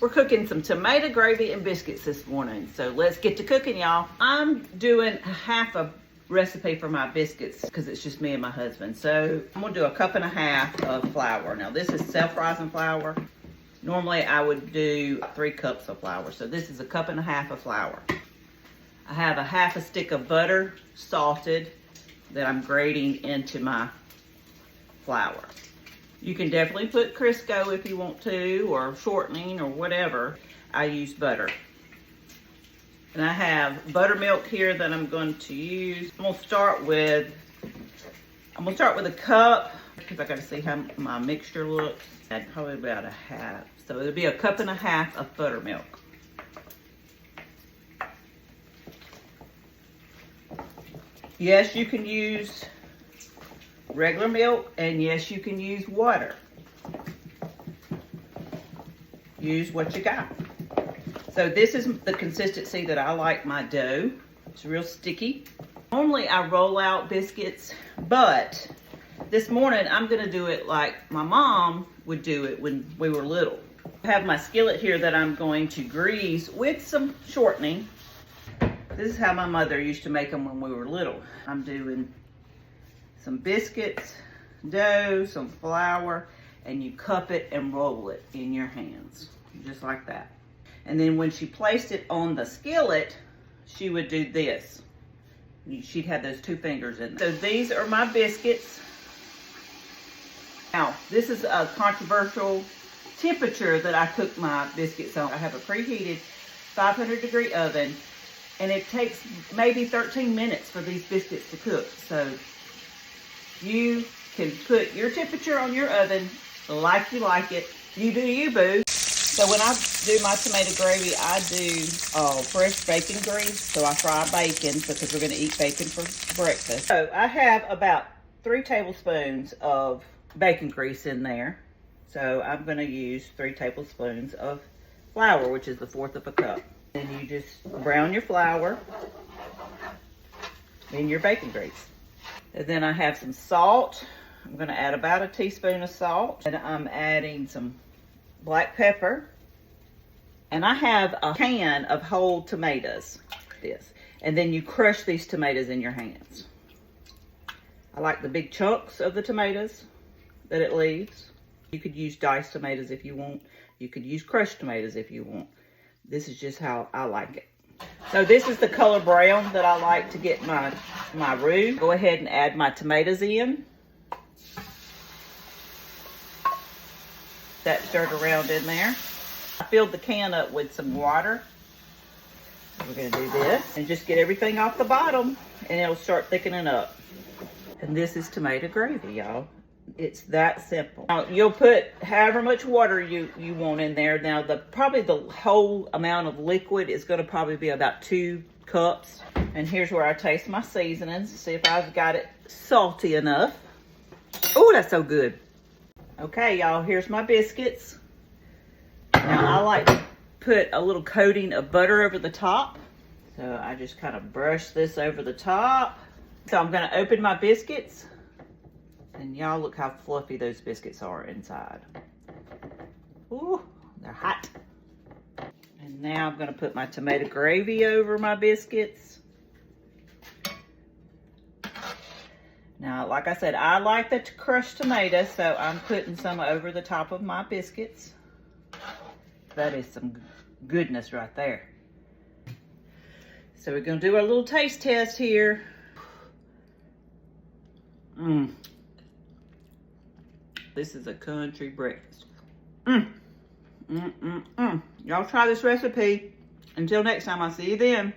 We're cooking some tomato gravy and biscuits this morning. So let's get to cooking, y'all. I'm doing half a recipe for my biscuits because it's just me and my husband. So I'm gonna do 1.5 cups of flour. Now this is self-rising flour. Normally I would do 3 cups of flour. So this is 1.5 cups of flour. I have 1/2 stick of butter, salted, that I'm grating into my flour. You can definitely put Crisco if you want to, or shortening, or whatever. I use butter. And I have buttermilk here that I'm going to use. I'm gonna start with a cup, because I gotta see how my mixture looks. And probably about 1/2. So it'll be 1.5 cups of buttermilk. Yes, you can use regular milk, and yes, you can use water. Use what you got. So this is the consistency that I like my dough. It's real sticky. Normally I roll out biscuits, but this morning I'm gonna do it like my mom would do it when we were little. I have my skillet here that I'm going to grease with some shortening. This is how my mother used to make them when we were little. I'm doing some biscuits, dough, some flour, and you cup it and roll it in your hands, just like that. And then when she placed it on the skillet, she would do this. She'd have those 2 fingers in there. So these are my biscuits. Now, this is a controversial temperature that I cook my biscuits on. I have a preheated 500-degree oven, and it takes maybe 13 minutes for these biscuits to cook. So you can put your temperature on your oven like you like it. You do you, boo. So when I do my tomato gravy, I do fresh bacon grease. So I fry bacon because we're gonna eat bacon for breakfast. So I have about 3 tablespoons of bacon grease in there. So I'm gonna use 3 tablespoons of flour, which is 1/4 cup. And you just brown your flour in your bacon grease. And then I have some salt. I'm gonna add about 1 teaspoon of salt. And I'm adding some black pepper. And I have a can of whole tomatoes, and then you crush these tomatoes in your hands. I like the big chunks of the tomatoes that it leaves. You could use diced tomatoes if you want. You could use crushed tomatoes if you want. This is just how I like it. So this is the color brown that I like to get my roux. Go ahead and add my tomatoes in. That stirred around in there. I filled the can up with some water. We're gonna do this and just get everything off the bottom, and it'll start thickening up. And this is tomato gravy, y'all. It's that simple. Now, you'll put however much water you want in there. Now, probably the whole amount of liquid is gonna probably be about 2 cups. And here's where I taste my seasonings, see if I've got it salty enough. Oh, that's so good. Okay, y'all, here's my biscuits. Now, I like to put a little coating of butter over the top. So I just kind of brush this over the top. So I'm gonna open my biscuits. And y'all look how fluffy those biscuits are inside. Ooh, they're hot. And now I'm gonna put my tomato gravy over my biscuits. Now, like I said, I like the crushed tomato, so I'm putting some over the top of my biscuits. That is some goodness right there. So we're gonna do a little taste test here. This is a country breakfast. Y'all try this recipe. Until next time, I'll see you then.